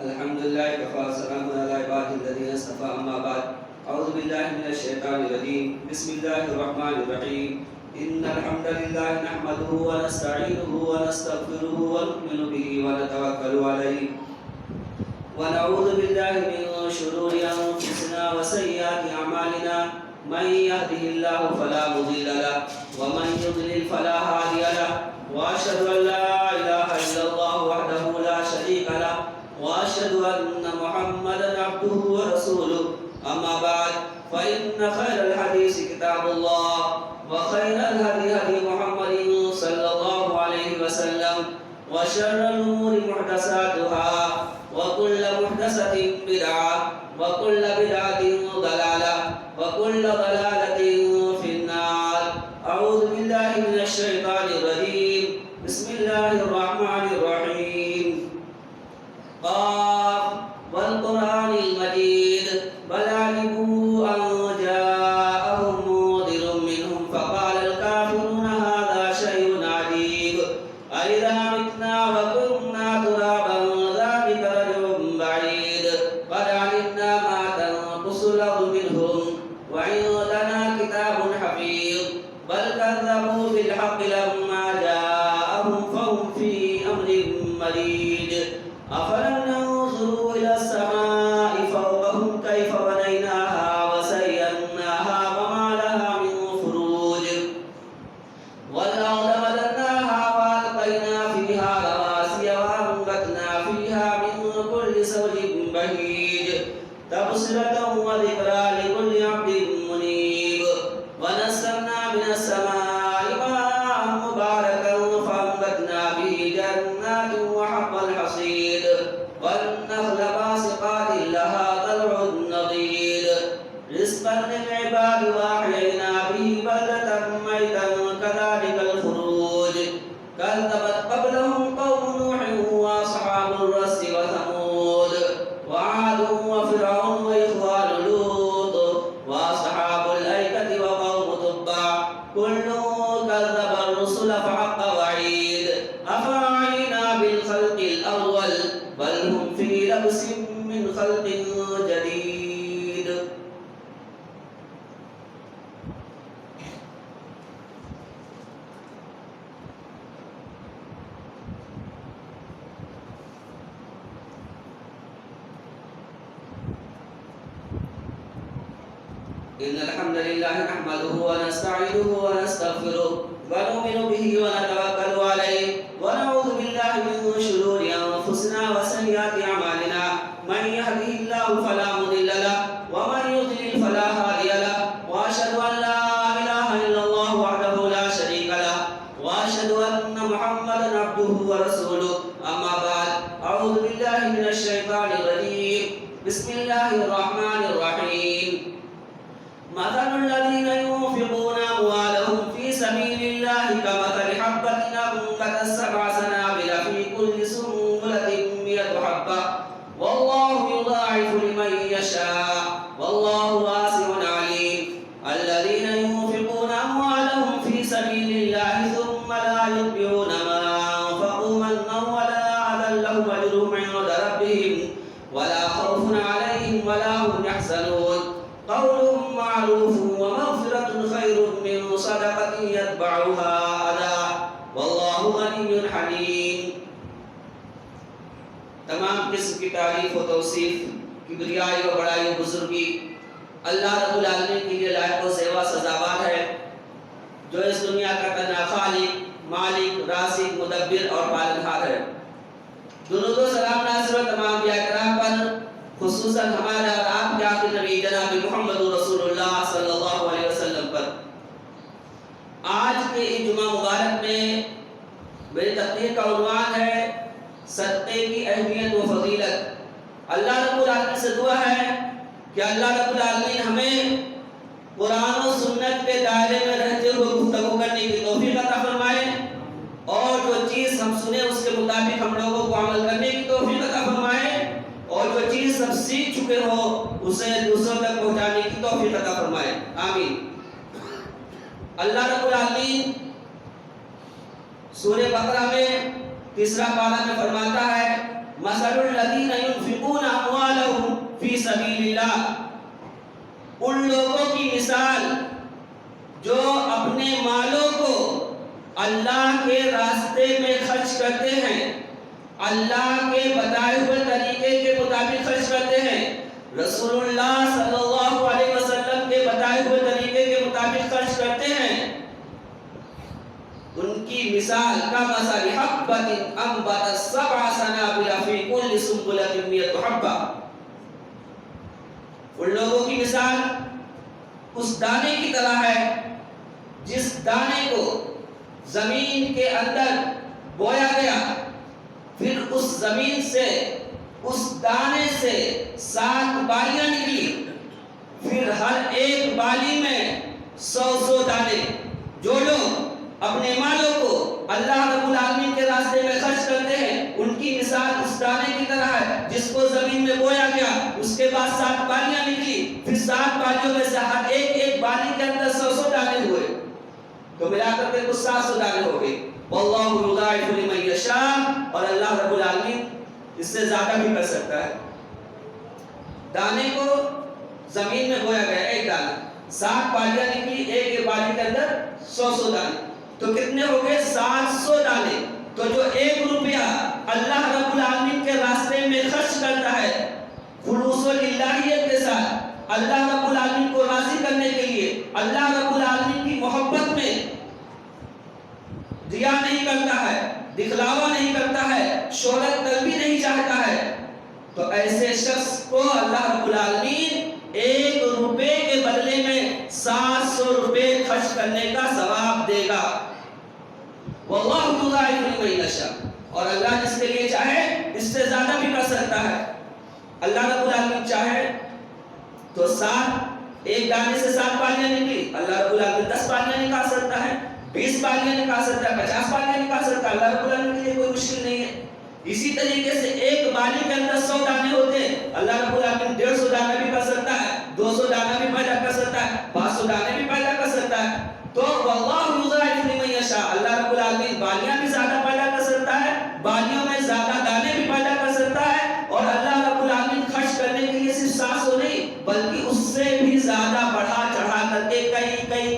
الحمد لله كفى سلام على عباده الذين اصطفى أما بعد أعوذ بالله من الشيطان الرجيم بسم الله الرحمن الرحيم إن الحمد لله نحمده ونستعينه ونستغفره ونؤمن به ونتوكل عليه ونعوذ بالله من شرور أنفسنا وسيئات أعمالنا من يهده الله فلا مضل له ومن يضلل فلا هادي له وأشهد أن لا إله إلا الله وحده لا شريك له وأشهد أن محمدا عبده ورسوله أما بعد فإن خير الحديث كتاب الله وخير الهدي هدي محمد صلى الله عليه وسلم وشر الأمور محدثاتها وكل محدثة بدعة وكل بدعة ضلالة وكل ضلالة في النار أعوذ بالله من الشيطان الرجيم بسم الله الرحمن الرحيم قاف والقرآن المجيد بل علموا أن جاءهم منذر منهم فقال الكافرون هذا شيء عجيب أإذا متنا وكنا ترابا ذلك رجع بعيد قد علمنا ما تنقص الأرض منهم وعندنا كتاب حفيظ بل كذبوا بالحق لما جاءهم فهم في أمر مريج أفلم ينظروا إلى السماء فوقهم كيف بنيناها وزيناها وما لها من فروج والأرض مددناها وألقينا فيها رواسي وأنبتنا فيها من كل زوج بهيج تبصرة وذكرى لكل عبد منيب ونزلنا من السماء ماء مباركا فأنبتنا به جنات وحب الحصيد والنخل باسقات لها طلع نضيد رزقا للعباد وأحيينا به بلدة ميتا كذلك الخروج كذبت قبلهم قوم نوح وأصحاب الرس وثمود وعاد وفرعون وإخوان لوط وأصحاب الأيكة وقوم تبع كل كذب الرسل فحق وعيد أفعينا بالخلق الأول بل هم في لبس من خلق جديد إن الحمد لله نحمده ونستعينه ونستغفره ونؤمن به ونتوكل عليه ونعوذ بالله من شرور أنفسنا وسيئات أعمالنا من يهده الله فلا مضل له ومن يضلل فلا هادي له وأشهد أن لا إله إلا الله وحده لا شريك له وأشهد أن محمدا عبده ورسوله أما بعد أعوذ بالله من الشيطان الرجيم بسم الله الرحمن الرحيم مثل الذين ينفقون أموالهم في سبيل الله كمثل حبة أنبتت 7 سنابل في كل سنبلة 100 حبة والله يضاعف لمن يشاء والله واسع عليم الذين ينفقون أموالهم في سبيل الله ثم لا يتبعون ما أنفقوا منا ولا أذى لهم أجرهم عند ربهم ولا خوف عليهم ولا هم يحزنون قول معروف ومغفرة خير من صدقة يتبعها أذى والله غني حليم تمام قسم کی تعریف و توصیف کبریائی و بڑائی و بزرگی اللہ رب العالمین کے لیے لائق و سیوا سزاوار ہے جو اس دنیا کا تنہا خالق مالک رازق مدبر اور پالنہار ہے درود و سلام نازل و تمام انبیاء کرام پر خصوصاً ہمارا اور آپ کے آخری نبی جناب محمد رسول اللہ صلی اللہ علیہ وسلم پر آج کے اس جمعہ مبارک میں میری تقریر کا عنوان ہے صدقے کی اہمیت و فضیلت اللہ رب العالمین سے دعا ہے کہ اللہ رب العالمین ہمیں قرآن و سنت کے دائرے میں رہتے ہوئے گفتگو کرنے کی توفیق عطا فرمائے اور جو چیز ہم سنیں اس کے مطابق ہم لوگوں کو عمل کرنے کی توفیق عطا فرمائے اور جو چیز سب سیکھ چکے ہو اسے دوسروں تک پہنچانے کی توفیق عطا فرمائے آمین اللہ رب العالمین سورہ بقرہ میں تیسرا پارہ میں فرماتا ہے مثل الذین ينفقون سبیل اللہ، ان لوگوں کی مثال جو اپنے مالوں کو اللہ کے راستے میں خرچ کرتے ہیں، اللہ کے بتائے ہوئے طریقے کے مطابق خرچ کرتے ہیں، رسول اللہ صلی اللہ علیہ وسلم کے بتائے ہوئے طریقے کے مطابق خرچ کرتے ہیں، ان کی مثال کمثل حبۃ انبتت سبع سنابل فی کل سنبلۃ مئۃ حبۃ، ان لوگوں کی مثال اس دانے کی طرح ہے جس دانے کو زمین کے اندر بویا گیا، پھر اس زمین سے اس دانے سے 7 بالیاں نکلی، پھر ہر ایک بالی میں 100 دانے۔ جو لوگ اپنے مالوں کو اللہ رب العالمین کے راستے میں خرچ کرتے ہیں، ان کی مثال اس دانے کی طرح ہے جس کو زمین میں بویا گیا، اس کے بعد 7 بالیاں نکلی، پھر 7 بالیوں میں سے ہر ایک بالی کے اندر 100 دانے ہوئے، تو ملا کر کے کچھ 700 دانے ہو گئے۔ واللہ یضاعف لمن یشاء، اور اللہ رب العالمین اس سے زیادہ بھی کر سکتا ہے۔ دانے کو زمین میں بویا گیا، ایک دانہ، 7 بالیاں نکلی، ایک بالی کے اندر 100 دانے، تو کتنے ہو گئے؟ 700 دانے۔ تو جو 1 روپیہ اللہ رب العالمین کے راستے میں خرچ کرتا ہے خلوص و للہیت کے ساتھ، اللہ رب العالمین کو راضی کرنے کے لیے، اللہ رب العالمین کی محبت میں ریا نہیں کرتا ہے، دکھلاوا نہیں کرتا ہے، شہرت طلبی نہیں چاہتا ہے، تو ایسے شخص کو اللہ رب العالمین 1 روپے کے بدلے میں 700 روپے خرچ کرنے کا ثواب دے گا۔ واللہ یضاعف لمن یشاء، اور اللہ جس کے لیے چاہے اس سے زیادہ بھی کر سکتا ہے۔ اللہ رب العالمین چاہے تو ایک دانے سے 7 بالیاں نکلی، اللہ رب العالمین 10 بالیاں نکال سکتا ہے، 20 بالیاں نکال سکتا ہے، 50 بالیاں نکال سکتا ہے، اللہ رب العالمین کے لیے کوئی مشکل نہیں ہے۔ اسی طریقے سے ایک بالی کے اندر 100 دانے ہوتے ہیں، اللہ رب العالمین 150 دانا بھی کر سکتا ہے، 200 دانا بھی پیدا کر سکتا ہے، 500 دانے بھی پیدا کر سکتا ہے۔ تو واللہ یضاعف لمن یشاء، اللہ رب العالمین بالیاں بھی زیادہ پیدا کر سکتا ہے، بالیوں میں زیادہ دانے بھی پیدا کر سکتا ہے، اور اللہ رب العالمین خرچ کرنے کے لیے صرف 700 نہیں بلکہ اس سے بھی زیادہ بڑھا چڑھا کر کے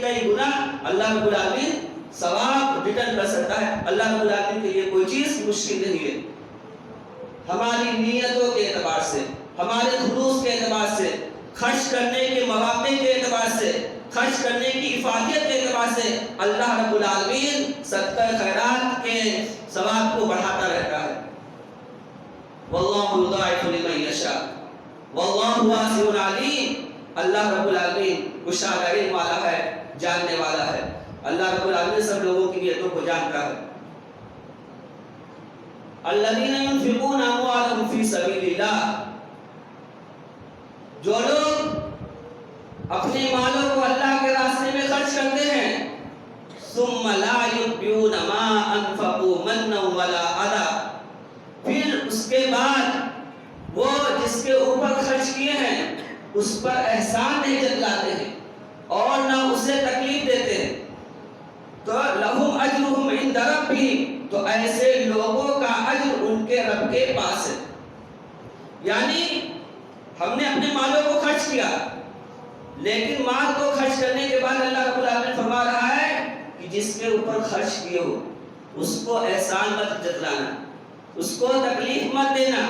کئی گنا اللہ رب العالمین ثواب ریٹرن کر سکتا ہے۔ اللہ رب العالمین کے لیے کوئی چیز مشکل نہیں ہے۔ ہماری نیتوں کے اعتبار سے، ہمارے خلوص کے اعتبار سے، خرچ کرنے کے مواقع کے اعتبار سے، خرچ کرنے کی افادیت کے اعتبار سے اللہ رب العالمین صدقہ خیرات کے ثواب کو بڑھاتا رہتا ہے۔ واللہ یضاعف لمن یشاء واللہ واسع علیم، اللہ رب العالمین کشادہ علم والا ہے، جاننے والا ہے۔ اللہ رب العالمین سب لوگوں کی نیتوں کو جانتا ہے۔ الذین ينفقون اموالهم فی سبیل اللہ، جو لوگ اپنے مالوں کو اللہ کے راستے میں خرچ کرتے ہیں، ثم لا يتبعون ما انفقوا منا ولا اذى، پھر اس کے بعد وہ جس کے اوپر خرچ کیے ہیں اس پر احسان نہیں جتلاتے ہیں اور نہ اسے تکلیف دیتے ہیں، تو لہم اجرہم عند ربہم، تو ایسے لوگوں کا اجر ان کے رب کے پاس ہے۔ یعنی ہم نے اپنے مالوں کو خرچ کیا، لیکن مال کو خرچ کرنے کے بعد اللہ رب العالمین فرما رہا ہے کہ جس کے اوپر خرچ کیے ہو اس کو احسان مت جتلانا، اس کو تکلیف مت دینا،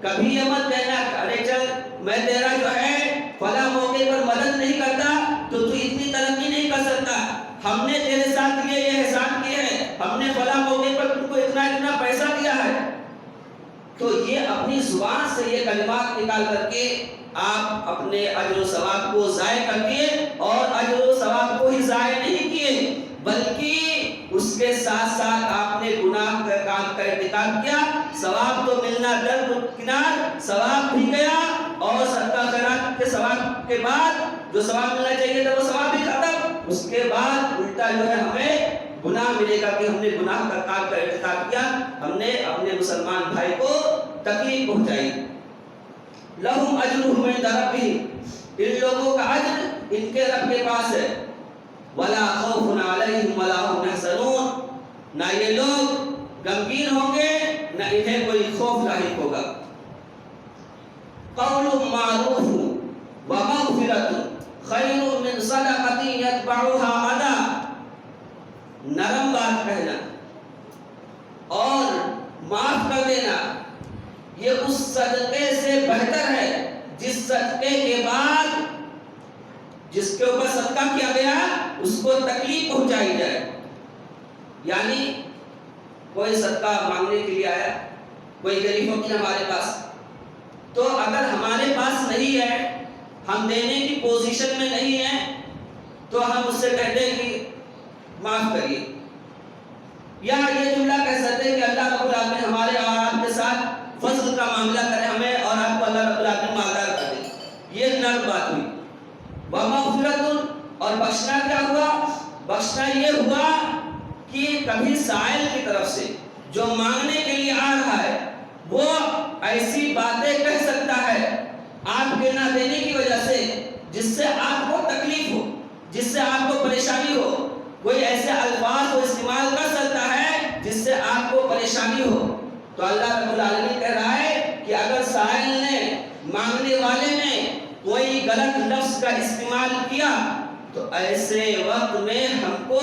کبھی یہ مت کہنا ارے چل میں تیرا جو ہے فلاں موقع پر مدد نہیں کرتا تو تو اتنی ترقی نہیں کر سکتا، ہم نے تیرے ساتھ یہ احسان کیے ہیں، ہم نے فلاں موقع پر تم کو اتنا پیسہ دیا ہے، تو یہ اپنی زبان سے یہ کلمات نکال کر کے آپ اپنے اجر و ثواب کو ضائع کر دیے، اور اجر و ثواب کو ہی ضائع نہیں کیے بلکہ اس کے ساتھ ساتھ آپ نے گناہ کا کام کا ارتکاب کیا، ثواب تو ملنا درکنار، ثواب بھی گیا، اور صدقہ خیرات کے ثواب کے بعد جو ثواب ملنا چاہیے تھا وہ ثواب بھی ختم، اس کے بعد الٹا جو ہے ہمیں گناہ ملے گا کہ ہم نے گناہ کا کام کا ارتکاب کیا، ہم نے اپنے مسلمان بھائی کو تکلیف پہنچائی۔ لہم اجرہم عند ربہم، ان لوگوں کا اجر ان کے رب کے پاس ہے۔ ولا خوف علیہم ولا هم يحزنون، نہ یہ لوگ غمگین ہوں گے نہ انہیں کوئی خوف لاحق ہوگا۔ قول معروف کہنا اور معاف کر دینا یہ اس صدقے سے بہتر ہے جس صدقے کے بعد جس کے اوپر صدقہ کیا گیا اس کو تکلیف پہنچائی جائے. یعنی کوئی صدقہ مانگنے کے لیے آیا, کوئی غریب فقیر ہمارے پاس, تو اگر ہمارے پاس نہیں ہے, ہم دینے کی پوزیشن میں نہیں ہیں, تو ہم اس سے کہتے ہیں کہ معاف کریے, یا یہ جملہ کہہ سکتے ہیں کہ اللہ رب العالمین ہمارے اور آپ کے ساتھ فضل کا معاملہ کرے, ہمیں اور آپ کو اللہ رب العالمین مالدار کر دے. یہ نرم بات ہوئی. وَمَغْفِرَةٌ, اور بخشنا کیا ہوا؟ بخشنا یہ ہوا کہ کبھی سائل کی طرف سے جو مانگنے کے لیے آ رہا ہے وہ ایسی باتیں کہہ سکتا ہے آپ کے نہ دینے کی وجہ سے جس سے آپ کو تکلیف ہو, جس سے آپ کو پریشانی ہو. کوئی ایسے الفاظ کو استعمال کر سکتا ہے جس سے آپ کو پریشانی ہو. تو اللہ رب العالمین کہہ رہا ہے کہ اگر سائل نے, مانگنے والے نے کوئی غلط لفظ کا استعمال کیا تو ایسے وقت میں ہم کو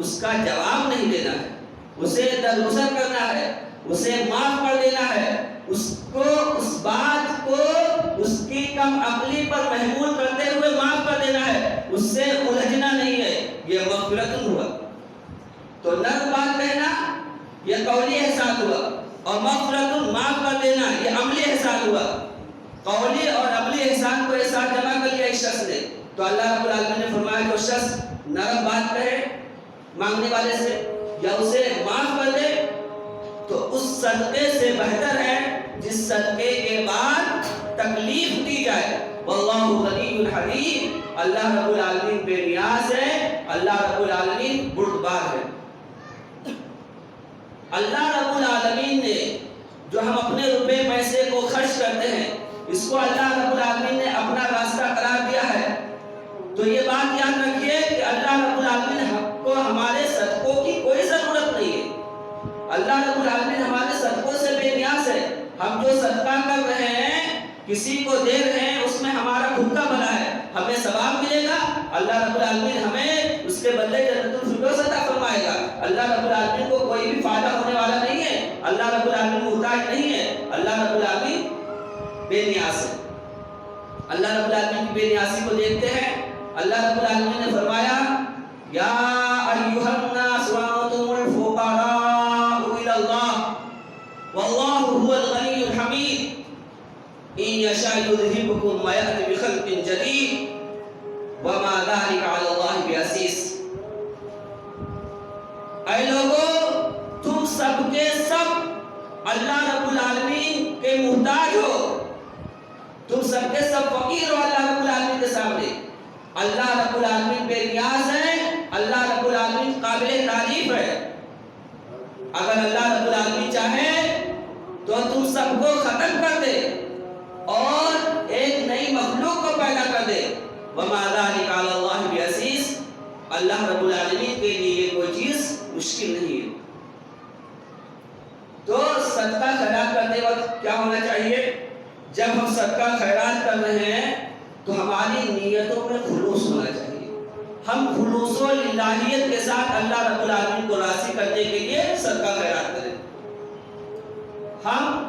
اس کا جواب نہیں دینا ہے, اسے درگزر کرنا ہے, اسے معاف کر دینا ہے, اس کو اس بات کو اس کی کم عقلی پر محمول کرتے ہوئے معاف کر دینا ہے, اس سے الجھنا نہیں ہے. یہ مغفرت ہوا. تو نرم بات کہنا یہ قولی احسان ہوا, اور مغفرت معاف کر دینا یہ عملی احسان ہوا. قولی اور عملی احسان کو ایک ساتھ جمع کر لیا ایک شخص نے, تو اللہ رب العالمین نے فرمایا کہ وہ شخص نرم بات کہے مانگنے والے سے یا اسے معاف کر دے تو اس صدقے سے بہتر ہے جس صدقے کے بعد تکلیف دی جائے. واللہ غنی حلیم, اللہ رب العالمین بے نیاز ہے, اللہ رب العالمین بردبار ہے. اللہ رب العالمین نے جو ہم اپنے روپے پیسے کو خرچ کرتے ہیں اس کو اللہ رب العالمین نے اپنا راستہ قرار دیا ہے. تو یہ بات یاد رکھیے کہ اللہ رب العالمین کو ہمارے صدقوں کی کوئی ضرورت نہیں ہے. اللہ رب العالمین ہمارے صدقوں سے بے نیاز ہے. ہم جو صدقہ کر رہے ہیں, کسی کو دے رہے ہیں, اس میں ہمارا خود کا بھلا ہے, ہمیں ثواب ملے گا. اللہ رب العالمین ہمیں اس کے بدلے جنت الفردوس عطا فرمائے گا. اللہ رب العالمین کو کوئی بھی فائدہ ہونے والا نہیں ہے. اللہ رب العالمین محتاج نہیں ہے. اللہ رب العالمین بے نیاز ہے. اللہ رب العالمین کی بے نیازی کو دیکھتے ہیں. اللہ رب العالمین نے فرمایا یا ایھا الناس وانتم الفقراء الی اللہ واللہ هو الغنی الحمید ان یشاء یذہبکم ویأتی بخلق جدید وما ذلک علی اللہ بعزیز. اے لوگوں, تم سب کے سب اللہ رب العالمین کے محتاج ہو, تم سب کے سب فقیر ہو اللہ رب العالمین کے سامنے. اللہ رب العالمین بے نیاز ہے, اللہ رب العالمین قابل تعریف ہے. اگر اللہ رب العالمین چاہے تو تم سب کو ختم کر دے اور ایک نئی مخلوق کو پیدا کر دے. وما ذلک علی اللہ بعزیز, اللہ رب العالمین کے لیے یہ کوئی چیز مشکل نہیں ہے. تو صدقہ خیرات کرتے وقت کیا ہونا چاہیے؟ جب ہم صدقہ خیرات کر رہے ہیں تو ہماری نیتوں میں خلوص ہونا چاہیے. ہم خلوص و للہیت کے ساتھ اللہ رب العالمین کو راضی کرنے کے لیے صدقہ خیرات کریں. ہم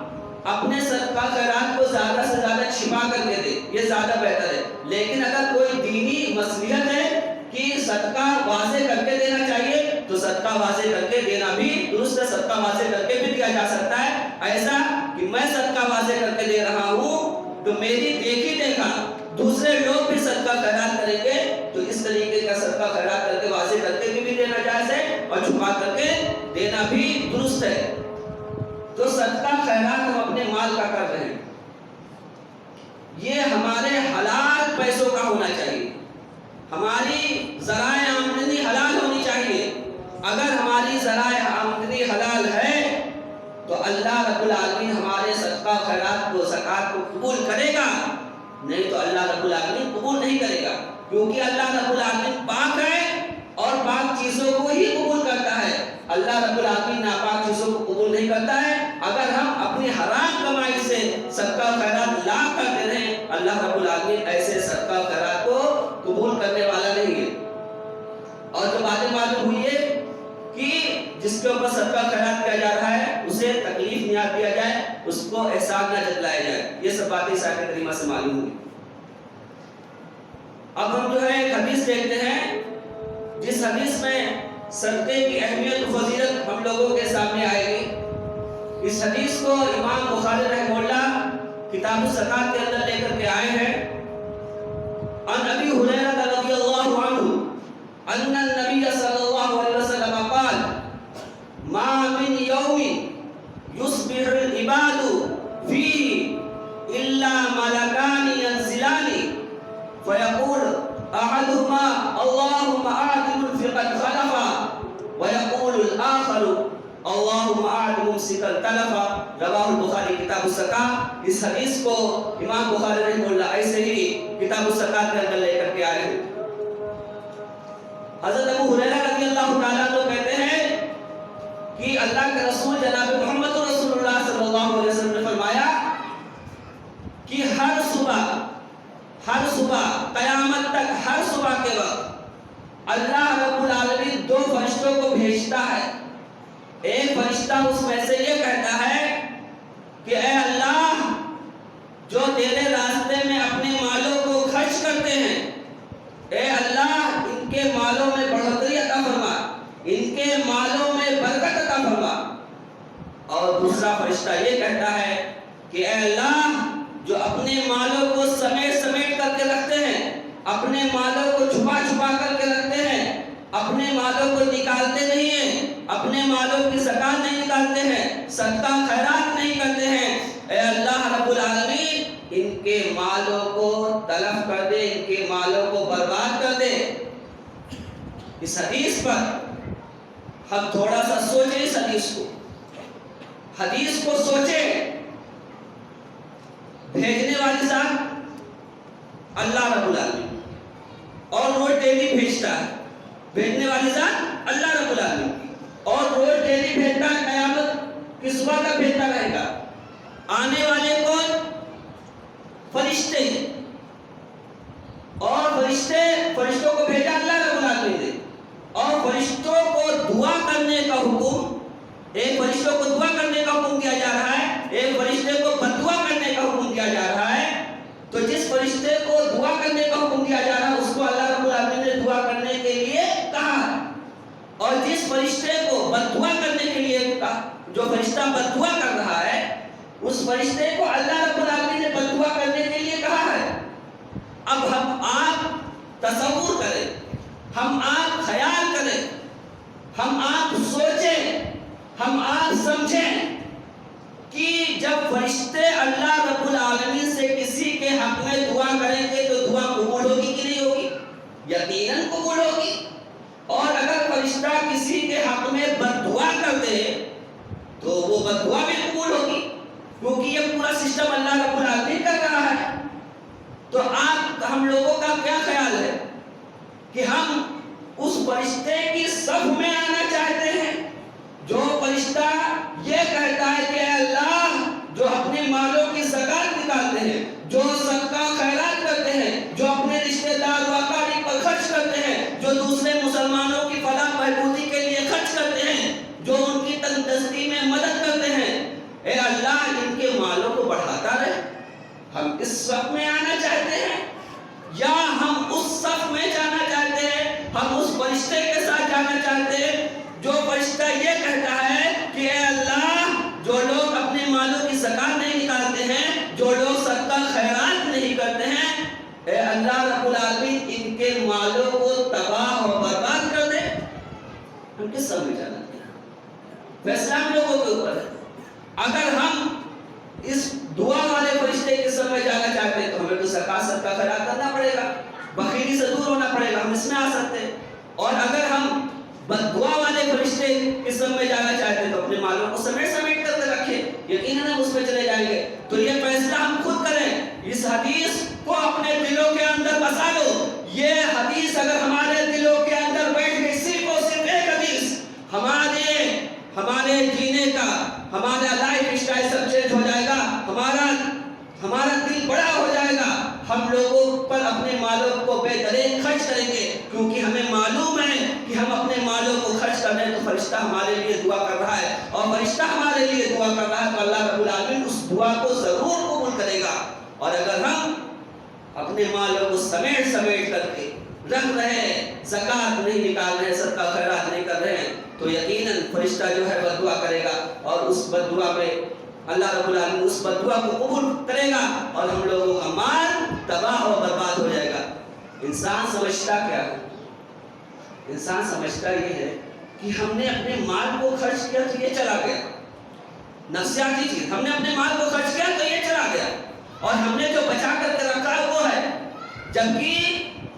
اپنے صدقہ خیرات کو زیادہ سے زیادہ چھپا کر کے دیں, یہ زیادہ بہتر ہے. لیکن اگر کوئی دینی مصلحت ہے کہ صدقہ واضح کر کے دینا چاہیے تو صدقہ واضح کر کے دینا بھی درست ہے. صدقہ واضح کر کے بھی دیا جا سکتا ہے. ایسا کہ میں صدقہ واضح کر کے دے رہا ہوں تو میری دیکھی دیکھا دوسرے لوگ بھی صدقہ خیرات کریں گے, تو اس طریقے کا صدقہ خیرات کر کے واضح کر کے بھی دینا جائز ہے اور چھپا کر کے دینا بھی درست ہے. تو صدقہ خیرات ہم اپنے مال کا کر رہے ہیں, یہ ہمارے حلال پیسوں کا ہونا چاہیے. ہماری ذرائع آمدنی حلال ہونی چاہیے. اگر ہماری ذرائع آمدنی حلال ہے تو اللہ رب العالمین ہمارے صدقہ خیرات کو, زکات کو قبول کرے گا, نہیں تو اللہ رب العالمین قبول نہیں کرے گا. کیونکہ اللہ رب العالمین پاک ہے اور پاک چیزوں کو ہی قبول کرتا ہے. اللہ رب العالمین ناپاک چیزوں کو قبول نہیں کرتا ہے. اگر ہم اپنی حرام کمائی سے صدقہ خیرات لا کرتے رہیں, اللہ رب العالمین ایسے صدقہ خیرات کو قبول کرنے والا نہیں ہے. اور جو باتیں معلوم ہوئی ہے کہ کیا جائے، اس کو احسان نہ جتلایا جائے۔ یہ سب باتیں اس آیت کریمہ سے معلوم ہوئی۔ اب ہم جو ہے ایک حدیث دیکھتے ہیں، جس حدیث میں صدقے کی اہمیت و فضیلت ہم لوگوں کے سامنے آئے گی۔ اس حدیث کو امام بخاری رحمہ اللہ کتاب الزکات کے اندر لے کر کے آئے ہیں۔ عن ابی ہریرہ رضی اللہ عنہ ان النبی صلی اللہ علیہ وسلم قال ما من یوم یصبح العباد فیہ الا ملکان ینزلان فیقول احدهما اللهم آت منفقا خلفا ويقول الآخر اللهم آت ممسكا تلفا۔ رواہ البخاری کتاب الزکات۔ اس حدیث کو امام بخاری رحمہ اللہ ایسے ہی کتاب الزکات کے اندر لے کر کے آئے ہیں۔ حضرت ابو ہریرہ رضی اللہ تعالیٰ عنہ کہتے ہیں کہ اللہ کے رسول جناب محمد رسول اللہ صلی اللہ علیہ وسلم نے فرمایا کہ ہر صبح قیامت تک، ہر صبح کے وقت اللہ رب العالمین دو فرشتوں کو بھیجتا ہے۔ ایک فرشتہ اس میں سے یہ کہتا ہے کہ اے اللہ، جو تیرے راستے میں اپنے مالوں کو خرچ کرتے ہیں، اے اللہ ان کے مالوں میں بڑھوتری عطا فرما، ان کے مالوں میں برکت عطا فرما۔ اور دوسرا فرشتہ یہ کہتا ہے کہ اے اللہ، جو اپنے مالوں کو سمیٹ کر کے رکھتے ہیں، اپنے مالوں کو چھپا کر کے رکھتے ہیں، اپنے مالوں کو نکالتے نہیں ہیں، اپنے مالوں کی زکات نہیں نکالتے ہیں، صدقہ خیرات نہیں کرتے ہیں، اے اللہ رب العالمین ان کے مالوں کو تلف کر دے، ان کے مالوں کو برباد کر دے۔ اس حدیث پر ہم تھوڑا سا سوچیں، اس حدیث کو سوچیں۔ بھیجنے والی ذات اللہ رب العالمین، اور روز ڈیلی بھیجتا ہے۔ بھیجنے والی ذات اللہ رب العالمین، اور روز ڈیلی بھیجتا ہے، قیامت کی صبح تک بھیجتا رہے گا۔ آنے والے کون؟ فرشتے، اور فرشتوں کو بھیجا اللہ رب العالمین نے، اور فرشتوں کو دعا کرنے کا حکم، ایک فرشتوں کو دعا کرنے کا حکم دیا جا رہا ہے، ایک فرشتے کو بددعا کرنے کا حکم دیا جا رہا ہے۔ تو جس فرشتے کو دعا کرنے کا حکم دیا جا رہا ہے، اس کو اللہ رب العالمین نے دعا کرنے کے لیے کہا ہے، اور جس فرشتے کو بددعا کرنے کے لیے کہا، جو فرشتہ بددعا کر رہا ہے، اس فرشتے کو اللہ رب العالمین نے بددعا کرنے کے لیے کہا ہے۔ اب ہم آپ تصور کریں، ہم آپ خیال کریں، ہم آپ سوچیں، ہم آپ سمجھیں کہ جب فرشتے اللہ رب العالمین سے کسی کے حق میں دعا کریں گے تو دعا قبول ہوگی کہ نہیں ہوگی؟ یقیناً قبول ہوگی۔ اور اگر فرشتہ کسی کے حق میں بددعا کر دے تو وہ بددعا بھی قبول ہوگی، کیونکہ یہ پورا سسٹم اللہ رب العالمین کر رہا ہے۔ تو ہم لوگوں کا کیا خیال ہے کہ ہم اس فرشتے کی صف میں آنا چاہتے ہیں جو فرشتہ یہ کہتا ہے کہ اے اللہ، جو اپنے مالوں کی زکات نکالتے ہیں، جو صدقہ خیرات کرتے ہیں، جو اپنے رشتہ دار و اقارب پر خرچ کرتے ہیں، جو دوسرے مسلمانوں کی فلاح بہبودی کے لیے خرچ کرتے ہیں، جو ان کی تندرستی میں مدد کرتے ہیں، اے اللہ ان کے مالوں کو بڑھاتا رہے۔ ہم اس صف میں آنا چاہتے ہیں یا ہم اس صف میں جانا چاہتے ہیں، ہم اس فرشتے کے ساتھ جانا چاہتے ہیں جو فرشتہ یہ کہتا ہے کہ اے اللہ، جو لوگ اپنے مالوں کی زکات نہیں نکالتے ہیں، جو لوگ صدقہ خیرات نہیں کرتے ہیں، اے اللہ رب العالمین ان کے مالوں کو تباہ و برباد کر دے۔ ہم کس صف میں جانا چاہتے ہیں؟ فیصلہ ہم لوگوں کے اوپر ہے۔ اگر ہم اس دعا والے فرشتے کے صف میں جانا چاہتے ہیں تو ہمیں تو زکات صدقہ خیرات کرنا پڑے گا، بخیلی سے دور ہونا پڑے گا، ہم اس میں آ سکتے ہیں۔ اور اگر ہم بددعا والے فرشتے کے صف میں جانا چاہتے ہیں تو اپنے مالوں کو سمیٹ کر کے رکھیں، یقیناً ہم اس میں چلے جائیں گے۔ تو یہ فیصلہ ہم خود کریں۔ اس حدیث کو اپنے دلوں کے اندر بسا لو۔ یہ حدیث اگر ہمارے دلوں کے اندر بیٹھ گئی، صرف اور صرف ایک حدیث، ہمارے جینے کا، ہمارا لائف اسٹائل سب چینج ہو جائے گا، ہمارا دل بڑا ہو جائے گا، ہم لوگوں پر اپنے مالوں کو بے دریغ خرچ کریں گے، کیونکہ ہمیں معلوم ہے کہ ہم اپنے مالوں کو خرچ کر رہے ہیں تو فرشتہ ہمارے لیے دعا کر رہا ہے، اور فرشتہ ہمارے لیے دعا دعا کر رہا ہے تو اللہ رب العالمین اس دعا کو ضرور قبول کرے گا. اور اگر ہم اپنے مالوں کو سمیٹ کر کے رکھ رہے ہیں, زکوٰۃ نہیں نکال رہے ہیں, صدقہ خیرات نہیں کر رہے ہیں, تو یقیناً فرشتہ جو ہے بد دعا کرے گا, اور اس بد دعا پہ اللہ رب العالمین اس بد دعا کو قبول کرے گا, اور ہم لوگوں کا مال تباہ و برباد ہو جائے گا. انسان سمجھتا کیا ہے؟ انسان سمجھتا یہ ہے کہ ہم نے اپنے مال کو خرچ کیا تو یہ چلا گیا, نفسیاتی چیز, ہم نے اپنے مال کو خرچ کیا تو یہ چلا گیا, اور ہم نے جو بچا کر کے رکھا ہے وہ ہے. جبکہ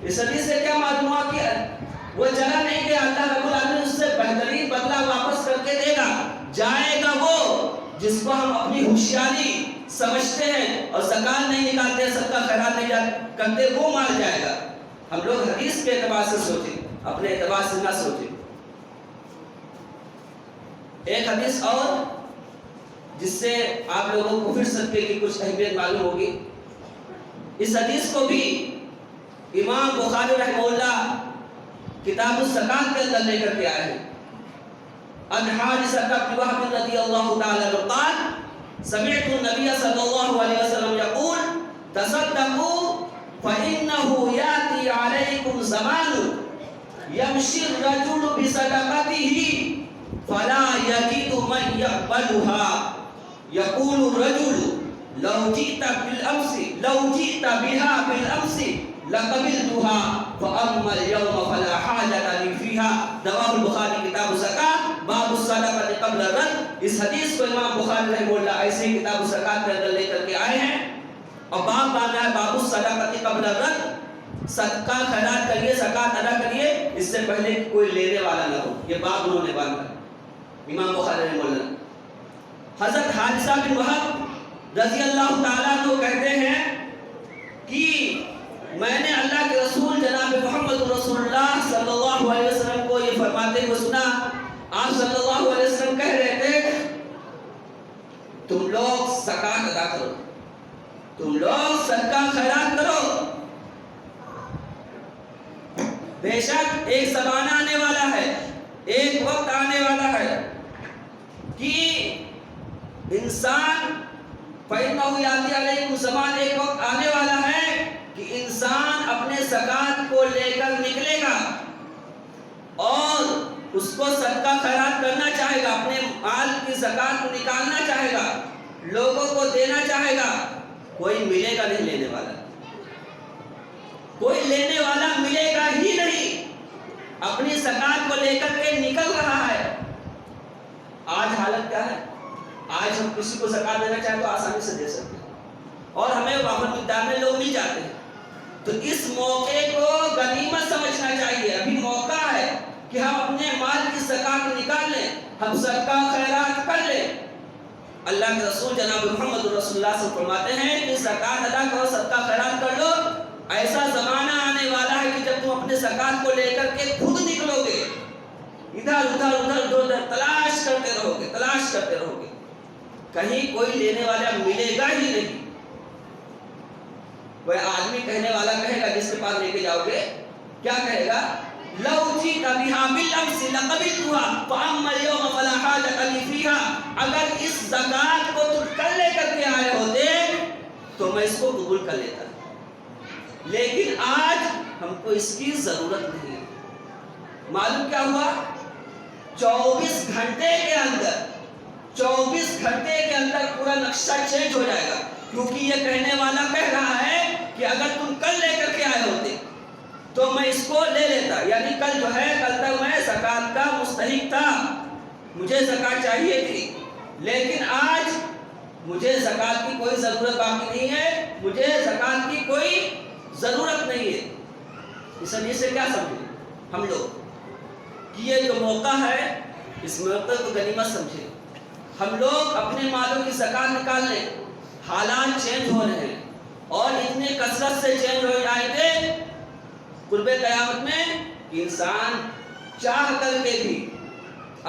اس حدیث سے کیا معلوم ہوا کہ وہ چلا نہیں گیا, اللہ رب العالمین اس سے بہترین بدلہ واپس کر کے دے گا. جائے گا وہ جس کو ہم اپنی ہوشیاری سمجھتے ہیں اور زکات نہیں نکالتے, صدقہ خیرات نہیں کرتے, وہ مال جائے گا. ہم لوگ حدیث کے اعتبار سے سوچیں, اپنے اعتبار سے نہ سوچیں. ایک حدیث اور جس سے آپ لوگوں کو پھر صدقے کی کچھ اہمیت معلوم ہوگی. اس حدیث کو بھی امام بخاری رحمہ اللہ کتاب الزکات کے اندر لے کر کے آئے ہیں. عن حارثة بن وهب رضي الله تعالى عنه قال سمعت النبي صلى الله عليه وسلم يقول تصدقوا فإنه يأتي عليكم زمان يمشي الرجل بصدقته فلا يجد من يقبلها يقول الرجل لو جئت بها بالأمس لقبلتها فأما اليوم فلا حاجة لي فيها. رواه البخاری کتاب الزکات باب الصدقۃ قبل الرد. اس حدیث کو امام بخاری رحمہ اللہ ایسے ہی کتاب الزکات کے اندر لے کر کے آئے ہیں, اور باب باندھا ہے باب الصدقۃ قبل الرد. صدقہ خیرات کریے, زکات ادا کریے, اس سے پہلے کوئی لینے والا نہ ہو. یہ باب انہوں نے باندھا امام بخاری رحمہ اللہ. حضرت حارثہ بن وہب رضی اللہ تعالیٰ عنہ کہتے ہیں کہ میں نے اللہ کے رسول جناب محمد رسول اللہ صلی اللہ علیہ وسلم کو یہ فرماتے ہوئے سنا. آپ صلی اللہ علیہ وسلم کہہ رہے تھے تم لوگ زکات ادا کرو, تم لوگ صدقہ خیرات کرو. بے شک ایک زمانہ آنے والا ہے, ایک وقت آنے والا ہے کہ انسان فَإِنَّهُ يَأْتِي عَلَيْكُمْ زمان, ایک وقت آنے والا ہے کہ انسان اپنے زکات کو لے کر نکلے گا اور اس کو صدقہ خیرات کرنا چاہے گا, اپنے مال کی زکات کو نکالنا چاہے گا, لوگوں کو دینا چاہے گا. کوئی ملے گا نہیں لینے والا, کوئی لینے والا ملے گا ہی نہیں. اپنی زکات کو لے کر کے نکل رہا ہے. آج حالت کیا ہے؟ آج ہم کسی کو زکات دینا چاہیں تو آسانی سے دے سکتے ہیں, اور ہمیں وافر مقدار میں لوگ مل جاتے ہیں. تو اس موقع کو غنیمت سمجھنا چاہیے. ابھی موقع ہے کہ ہم اپنے مال کی زکات نکال لیں, ہم صدقہ خیرات کر لیں. اللہ کے رسول جناب محمد رسول اللہ سے فرماتے ہیں کہ زکات ادا کرو, صدقہ خیرات کر لو. ایسا زمانہ آنے والا ہے کہ جب تم اپنے زکات کو لے کر کے خود نکلو گے, ادھر تلاش کرتے رہو گے, کہیں کوئی لینے والا ملے گا ہی نہیں. وہ آدمی کہنے والا کہے گا جس کے پاس لے کے جاؤ گے, کیا کہے گا؟ لو جئت بها بالامس لقبلتها فاما اليوم فلا حاجة لي فيها. اگر اس زکات کو تم کل لے کر کے آئے ہوتے تو میں اس کو قبول کر لیتا, لیکن آج ہم کو اس کی ضرورت نہیں ہے. معلوم کیا ہوا؟ 24 گھنٹے کے اندر پورا نقشہ چینج ہو جائے گا, کیونکہ یہ کہنے والا کہہ رہا ہے کہ اگر تم کل لے کر کے آئے ہوتے تو میں اس کو لے لیتا. یعنی کل جو ہے, کل تک میں زکات کا مستحق تھا, مجھے زکات چاہیے تھی, لیکن آج مجھے زکات کی کوئی ضرورت باقی نہیں ہے, مجھے زکات کی کوئی ضرورت نہیں ہے. اس لیے سے کیا سمجھیں ہم لوگ کہ یہ جو موقع ہے اس موقع کو غنیمت سمجھیں. ہم لوگ اپنے مالوں کی زکات نکال لیں. حالات چینج ہو رہے ہیں اور اتنے کثرت سے چینج ہو جائیں گے قرب قیامت میں کہ انسان چاہ کر کے بھی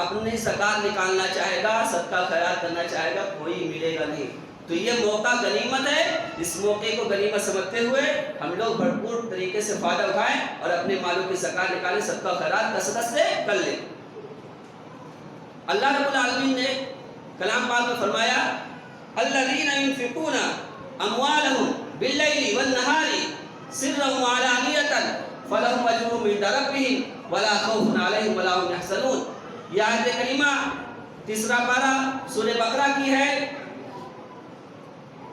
اپنی زکات نکالنا چاہے گا, صدقہ خیرات کرنا چاہے گا, کوئی ملے گا نہیں. تو یہ موقع غنیمت ہے. اس موقع کو غنیمت سمجھتے ہوئے ہم لوگ بھرپور طریقے سے فائدہ اٹھائیں اور اپنے مالوں کی زکات نکالیں, صدقہ خیرات کثرت سے کر لیں. اللہ رب العالمین نے کلام پاک میں فرمایا الذین ينفقون اموالهم باللیل والنہار سرا وعلانیۃ فلہم اجرهم عند ربهم ولا خوف علیہم ولا هم یحزنون. یہ آیت کریمہ تیسرا پارہ سورہ بقرہ کی ہے.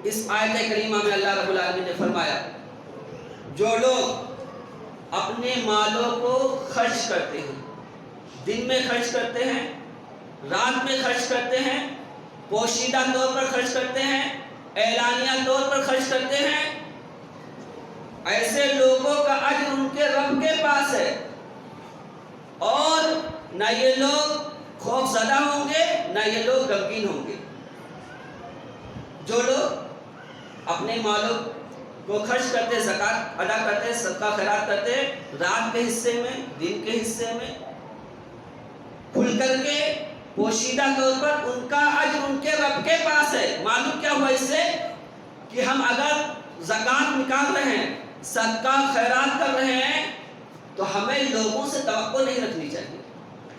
اس آیت کریمہ میں اللہ رب العالمین نے فرمایا جو لوگ اپنے مالوں کو خرچ کرتے ہیں، دن میں خرچ کرتے ہیں، رات میں خرچ کرتے ہیں، پوشیدہ طور پر خرچ کرتے ہیں، اعلانیہ طور پر خرچ کرتے ہیں، ایسے لوگوں کا اجر ان کے رب کے پاس ہے، اور نہ یہ لوگ خوف زدہ ہوں گے نہ یہ لوگ غمگین ہوں گے. جو لوگ اپنے مالوں کو خرچ کرتے، زکوٰۃ ادا کرتے، صدقہ خیرات کرتے، رات کے حصے میں، دن کے حصے میں، کھل کر کے پوشیدہ طور پر، ان کا اجر ان کے رب کے پاس ہے. معلوم کیا ہوا اس سے کہ ہم اگر زکوٰۃ نکال رہے ہیں، صدقہ خیرات کر رہے ہیں، تو ہمیں لوگوں سے توقع نہیں رکھنی چاہیے.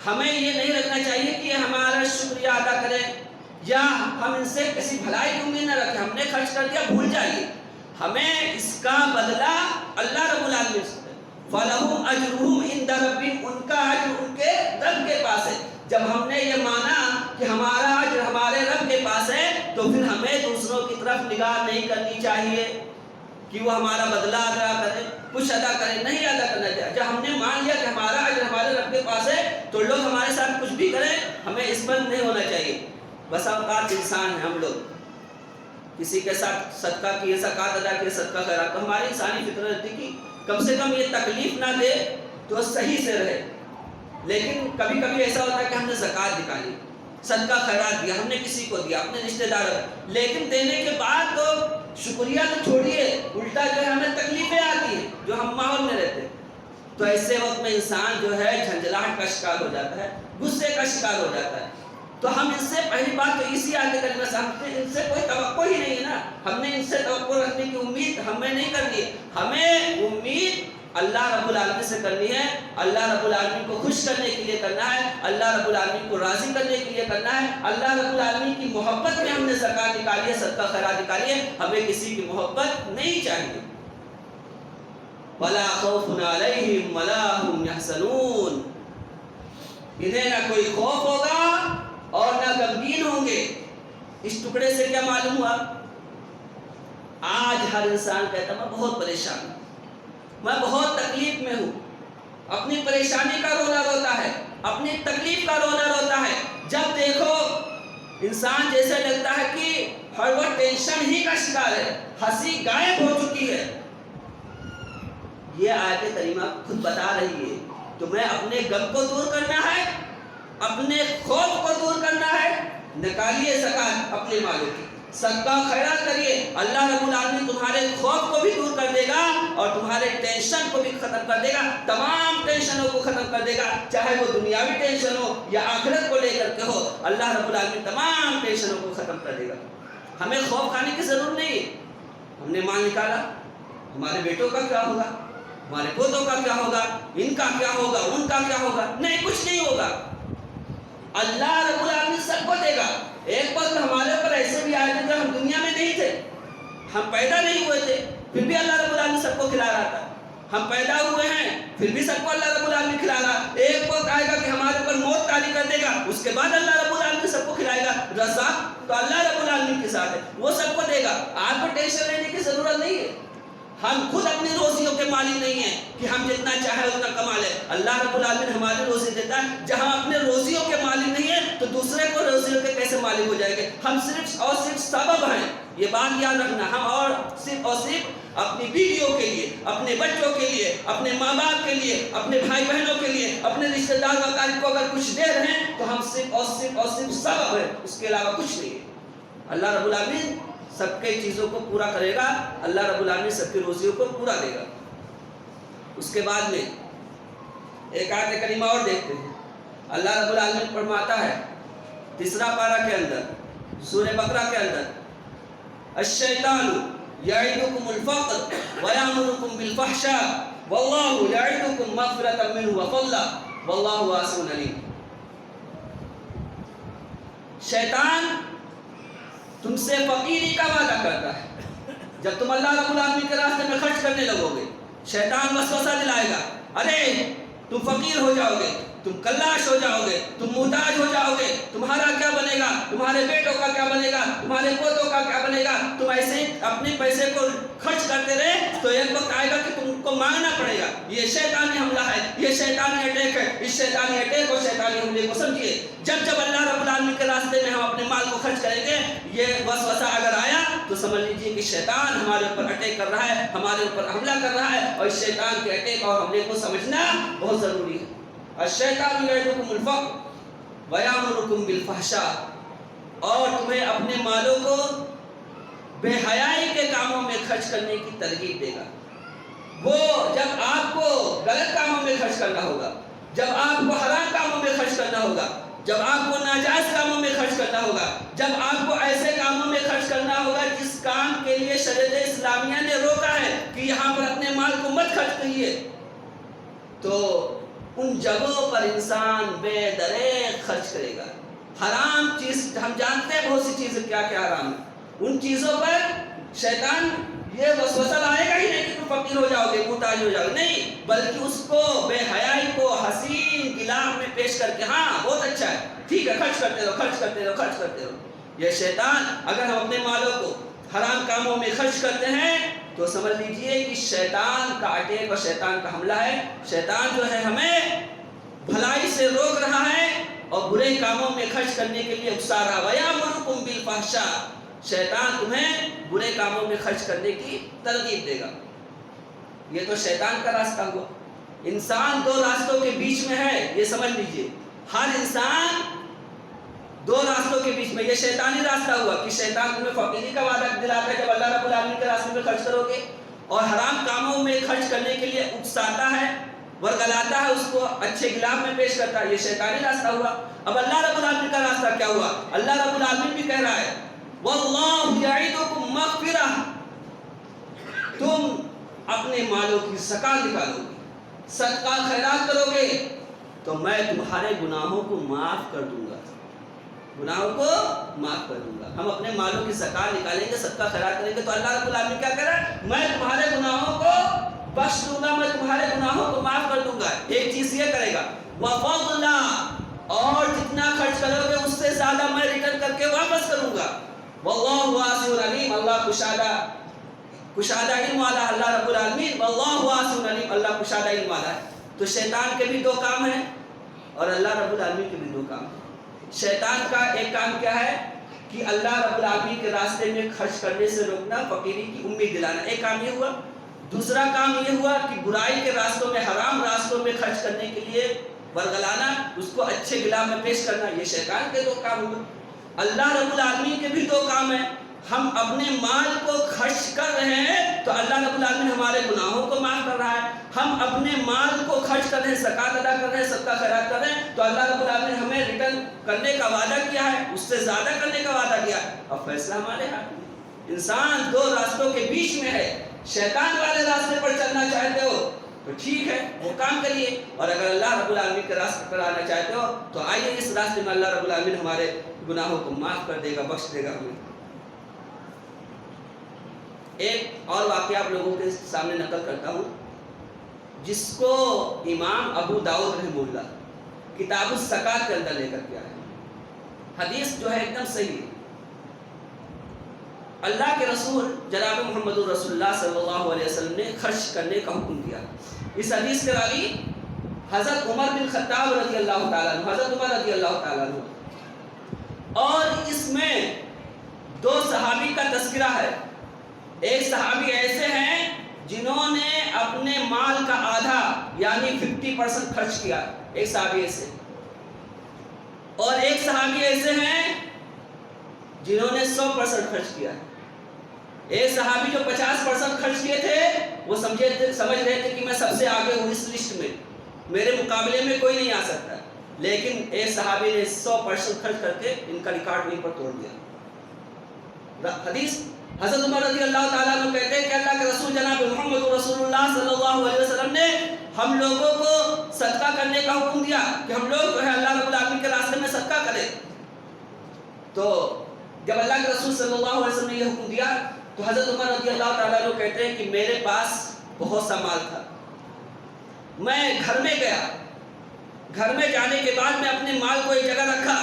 ہمیں یہ نہیں رکھنا چاہیے کہ ہمارا شکریہ ادا کریں یا ہم ان سے کسی بھلائی کی امید نہ رکھیں. ہم نے خرچ کر دیا، بھول جائیے. ہمیں اس کا بدلہ اللہ رب العالمین سے فَلَهُمْ أَجْرُهُمْ عِنْدَ رَبِّهِمْ، ان کا اجر ان کے رب کے پاس ہے. جب ہم نے یہ مانا کہ ہمارا اجر ہمارے رب کے پاس ہے، تو پھر ہمیں دوسروں کی طرف نگاہ نہیں کرنی چاہیے کہ وہ ہمارا بدلہ ادا کرے، کچھ ادا کرے. نہیں ادا کرنا چاہیے. جب ہم نے مان لیا کہ ہمارا اجر ہمارے رب کے پاس ہے، تو لوگ ہمارے ساتھ کچھ بھی کریں، ہمیں اس پر نہیں ہونا چاہیے. بس اوقات انسان ہیں ہم لوگ، کسی کے ساتھ صدقہ کیے، زکوٰۃ ادا کیے، صدقہ خیرات، تو ہماری انسانی فطرت ہے کہ کم سے کم یہ تکلیف نہ دے تو صحیح سے رہے. لیکن کبھی کبھی ایسا ہوتا ہے کہ ہم نے زکوٰۃ نکالی، صدقہ خیرات دیا، ہم نے کسی کو دیا، اپنے رشتہ داروں، لیکن دینے کے بعد تو شکریہ تو چھوڑیے، الٹا جو ہے ہمیں تکلیفیں آتی ہیں جو ہم ماحول میں رہتے ہیں. تو ایسے وقت میں انسان جو ہے جھنجھلاہٹ کا شکار ہو جاتا ہے، غصے کا شکار ہو جاتا ہے. تو ہم ان سے پہلی بات تو اسی آیت کریمہ سے، ہم نے ان سے کوئی توقع ہی نہیں ہے نا. ہم نے ان سے توقع رکھنے کی امید ہمیں نہیں کرنی ہے. ہمیں امید اللہ رب العالمین سے کرنی ہے. اللہ رب العالمین کو خوش کرنے کے لیے کرنا ہے، اللہ رب العالمین کو راضی کرنے کے لیے کرنا ہے. اللہ رب العالمین کی محبت میں ہم نے زکوٰۃ نکالی ہے، صدقہ خیرات نکالی ہے. ہمیں کسی کی محبت نہیں چاہیے. وَلَا خَوْفٌ عَلَيْهِمْ وَلَا هُمْ يَحْزَنُونَ، انہیں نہ کوئی خوف ہوگا اور نہ غمگین ہوں گے. اس ٹکڑے سے کیا معلوم ہوا؟ آج ہر انسان کہتا ہے میں بہت پریشان ہوں، میں بہت تکلیف میں ہوں. اپنی پریشانی کا رونا روتا ہے، اپنی تکلیف کا رونا روتا ہے. جب دیکھو انسان جیسے لگتا ہے کہ ہر وقت ٹینشن ہی کا شکار ہے، ہنسی غائب ہو چکی ہے. یہ آیت کریمہ خود بتا رہی ہے تمہیں اپنے غم کو دور کرنا ہے، اپنے خوف کو دور کرنا ہے. نکالیے زکوٰۃ اپنے مالوں کی، صدقہ خیرات کریے. اللہ رب العالمین تمہارے خوف کو بھی دور کر دے گا اور تمہارے ٹینشن کو بھی ختم کر دے گا. تمام ٹینشنوں کو ختم کر دے گا، چاہے وہ دنیاوی ٹینشن ہو یا آخرت کو لے کر کے ہو. اللہ رب العالمین تمام ٹینشنوں کو ختم کر دے گا. ہمیں خوف کھانے کی ضرورت نہیں ہے. ہم نے مال نکالا، ہمارے بیٹوں کا کیا ہوگا، ہمارے پوتوں کا کیا ہوگا، ان کا کیا ہوگا، ان کا کیا ہوگا. نہیں، کچھ نہیں ہوگا. اللہ رب العالمین سب کو دے گا. ایک وقت ہمارے اوپر ایسے بھی آئے تھے جب ہم دنیا میں نہیں تھے، ہم پیدا نہیں ہوئے تھے، پھر بھی اللہ رب العالمین سب کو کھلا رہا تھا. ہم پیدا ہوئے ہیں پھر بھی سب کو اللہ رب العالمین کھلا رہا. ایک وقت آئے گا کہ ہمارے اوپر موت تاری کر دے گا، اس کے بعد اللہ رب العالمین سب کو کھلائے گا. رزاق تو اللہ رب العالمین کے ساتھ ہے، وہ سب کو دے گا. آپ کو ٹینشن لینے کی ضرورت نہیں ہے. ہم خود اپنی روزیوں کے مالک نہیں ہیں کہ ہم جتنا چاہے اتنا کما لیں. اللہ رب العالمین ہماری روزی دیتا ہے. جہاں اپنے روزیوں کے مالک نہیں ہیں تو دوسرے کو روزیوں کے کیسے مالک ہو جائے گے؟ ہم صرف اور صرف سبب ہیں. یہ بات یاد رکھنا، ہم اور صرف اپنی بیویوں کے لیے، اپنے بچوں کے لیے، اپنے ماں باپ کے لیے، اپنے بھائی بہنوں کے لیے، اپنے رشتہ دار و اقارب کو اگر کچھ دے رہے ہیں تو ہم صرف اور صرف سبب ہیں، اس کے علاوہ کچھ نہیں ہے. اللہ رب العالمین سب کے چیزوں کو پورا کرے گا. اللہ رب العالمین سب کی روزیوں کو پورا دے گا. اس کے بعد میں ایک آیت کریمہ اور دیکھتے ہیں. اللہ رب العالمین فرماتا ہے تیسرا پارہ کے اندر، سورہ بقرہ کے اندر، الشیطان یعدکم الفقر ویأمرکم بالفحشاء واللہ یعدکم مغفرۃ منہ وفضلا واللہ واسع علیم. شیطان تم سے فقیری کا وعدہ کرتا ہے. جب تم اللہ رب العالمین کے راستے میں خرچ کرنے لگو گے شیطان وسوسہ دلائے گا، ارے تم فقیر ہو جاؤ گے، تم کلاش ہو جاؤ گے، تم محتاج ہو جاؤ گے، تمہارا کیا بنے گا، تمہارے بیٹوں کا کیا بنے گا، تمہارے پوتوں کا کیا بنے گا. تم ایسے ہی اپنے پیسے کو خرچ کرتے رہے تو ایک وقت آئے گا کہ تم کو مانگنا پڑے گا. یہ شیطانی حملہ ہے، یہ شیطانی اٹیک ہے. اس شیطانی اٹیک اور شیطانی حملے کو سمجھیے. جب اللہ رب العالمین کے راستے میں ہم اپنے مال کو خرچ کریں گے، یہ وسوسہ اگر آیا تو سمجھ لیجیے کہ شیطان ہمارے اوپر اٹیک کر رہا ہے، ہمارے اوپر حملہ کر رہا ہے. اور اس شیطان کے اٹیک اور حملے کو سمجھنا بہت ضروری ہے. الشیطان یعدکم الفقر ویامرکم بالفحشاء، اور تمہیں اپنے مالوں کو بے حیائی کے کاموں میں خرچ کرنے کی ترغیب دے گا. وہ جب آپ کو غلط کاموں میں خرچ کرنا ہوگا، جب آپ کو حرام کاموں میں خرچ کرنا ہوگا، جب آپ کو ناجائز کاموں میں خرچ کرنا ہوگا، جب آپ کو ایسے کاموں میں خرچ کرنا ہوگا جس کام کے لیے شریعت اسلامیہ نے روکا ہے کہ یہاں پر اپنے مال کو مت خرچ کیجیے، تو ان جگہوں پر انسان بے دریغ خرچ کرے گا. حرام چیز ہم جانتے ہیں بہت سی چیزیں کیا کیا حرام ہے، ان چیزوں پر شیطان یہ وسوسہ لائے گا ہی نہیں کہ تم فقیر ہو جاؤ گے، محتاج ہو جاؤ گے، نہیں، بلکہ اس کو بے حیائی کو حسین غلاف میں پیش کر کے ہاں بہت اچھا ہے، ٹھیک ہے، خرچ کرتے رہو، خرچ کرتے رہو، خرچ کرتے رہو. یہ شیطان اگر ہم اپنے مالوں کو حرام کاموں میں خرچ کرتے ہیں تو سمجھ لیجئے کہ شیطان کا اٹیک اور شیطان کا حملہ ہے. شیطان جو ہے ہمیں بھلائی سے روک رہا ہے اور برے کاموں میں خرچ کرنے کے لیے اکسا رہا. وَيَأْمُرُكُمْ بِالْفَحْشَاءِ، شیطان تمہیں برے کاموں میں خرچ کرنے کی ترغیب دے گا. یہ تو شیطان کا راستہ ہوا. انسان دو راستوں کے بیچ میں ہے، یہ سمجھ لیجئے. ہر انسان دو راستوں کے بیچ میں. یہ شیطانی راستہ ہوا کہ شیطان تمہیں فقیری کا وعدہ دلاتا ہے جب اللہ رب العالمین کے راستے میں خرچ کرو گے، اور حرام کاموں میں خرچ کرنے کے لیے اکساتا ہے، ورگلاتا ہے، اس کو اچھے غلاف میں پیش کرتا ہے. یہ شیطانی راستہ ہوا. اب اللہ رب العالمین کا راستہ کیا ہوا؟ اللہ رب العالمین بھی کہہ رہا ہے وَاللَّهُ يَعِدُكُمْ مَغْفِرَةً، تم اپنے مالوں کی زکات نکالو گے، صدقہ خیرات کرو گے تو میں تمہارے گناہوں کو معاف کر دوں گا، گناہوں کو معاف کر دوں گا. ہم اپنے مالوں کی زکات نکالیں گے، صدقہ خیرات کریں گے تو اللہ رب العالمین کیا کہہ رہا ہے؟ میں تمہارے گناہوں کو بخش دوں گا، میں تمہارے گناہوں کو معاف کر دوں گا. ایک چیز یہ کرے گا وَفَضْلًا، اور جتنا خرچ کرو گے اس سے زیادہ میں ریٹرن کر کے واپس کروں گا. وَاللَّهُ وَاسِعٌ عَلِيمٌ، اللہ کشادہ علم والا اللہ رب العالمین. وَاللَّهُ وَاسِعٌ عَلِيمٌ، اللہ کشادہ علم والا ہے. تو شیطان کے بھی دو کام ہیں اور اللہ رب العالمین کے بھی دو کام ہیں. شیطان کا ایک کام کیا ہے کہ اللہ رب العالمین کے راستے میں خرچ کرنے سے روکنا، فقیری کی امید دلانا، ایک کام یہ ہوا. دوسرا کام یہ ہوا کہ برائی کے راستوں میں، حرام راستوں میں خرچ کرنے کے لیے ورگلانا، اس کو اچھے غلاف میں پیش کرنا. یہ شیطان کے دو کام ہوئے. اللہ رب العالمین کے بھی دو کام ہیں. ہم اپنے مال کو خرچ کر رہے ہیں تو اللہ رب العالمین ہمارے گناہوں کو معاف کر رہا ہے. ہم اپنے مال کو خرچ کر رہے ہیں، زکات ادا کر رہے ہیں، صدقہ خیرات کر رہے ہیں تو اللہ رب العالمین ہمیں ریٹرن کرنے کا وعدہ کیا ہے، اس سے زیادہ کرنے کا وعدہ کیا ہے. اب فیصلہ ہمارے ہاتھ میں. انسان دو راستوں کے بیچ میں ہے. شیطان والے راستے پر چلنا چاہتے ہو تو ٹھیک ہے، وہ کام کریے، اور اگر اللہ رب العالمین کے راستے پر آنا چاہتے ہو تو آئیے اس راستے میں. اللہ رب العالمین ہمارے گناہوں کو معاف کر دے گا، بخش دے گا ہمیں. ایک اور واقعہ آپ لوگوں کے سامنے نقل کرتا ہوں جس کو امام ابو داؤد رحمہ اللہ کتاب الزکات کے اندر لے کر کے آئے. حدیث جو ہے ایک دم صحیح ہے. اللہ کے رسول جناب محمد رسول اللہ صلی اللہ علیہ وسلم نے خرچ کرنے کا حکم دیا. اس حدیث کے راوی حضرت عمر بن خطاب رضی اللہ تعالیٰ عنہ، حضرت عمر رضی اللہ تعالیٰ عنہ، اور اس میں دو صحابی کا تذکرہ ہے. ایک صحابی ایسے ہیں جنہوں نے اپنے مال کا آدھا یعنی 50% خرچ کیا، ایک صحابی ایسے، اور ایک صحابی ایسے ہیں جنہوں نے 100% خرچ کیا. ایک صحابی جو 50% خرچ کیے تھے وہ سمجھ رہے تھے کہ میں سب سے آگے ہوں اس لسٹ میں، میرے مقابلے میں کوئی نہیں آ سکتا، لیکن ایک صحابی نے 100% خرچ کر کے ان کا ریکارڈ وہیں پر توڑ دیا. حدیث حضرت عمر رضی اللہ تعالیٰ عنہ کہتے ہیں کہ اللہ کے رسول جناب محمد رسول اللہ صلی اللہ علیہ وسلم نے ہم لوگوں کو صدقہ کرنے کا حکم دیا کہ ہم لوگ جو ہے اللہ رب العالمین کے راستے میں صدقہ کریں. تو جب اللہ کے رسول صلی اللہ علیہ وسلم نے یہ حکم دیا تو حضرت عمر رضی اللہ تعالیٰ عنہ کہتے ہیں کہ میرے پاس بہت سا مال تھا، میں گھر میں گیا، گھر میں جانے کے بعد میں اپنے مال کو ایک جگہ رکھا،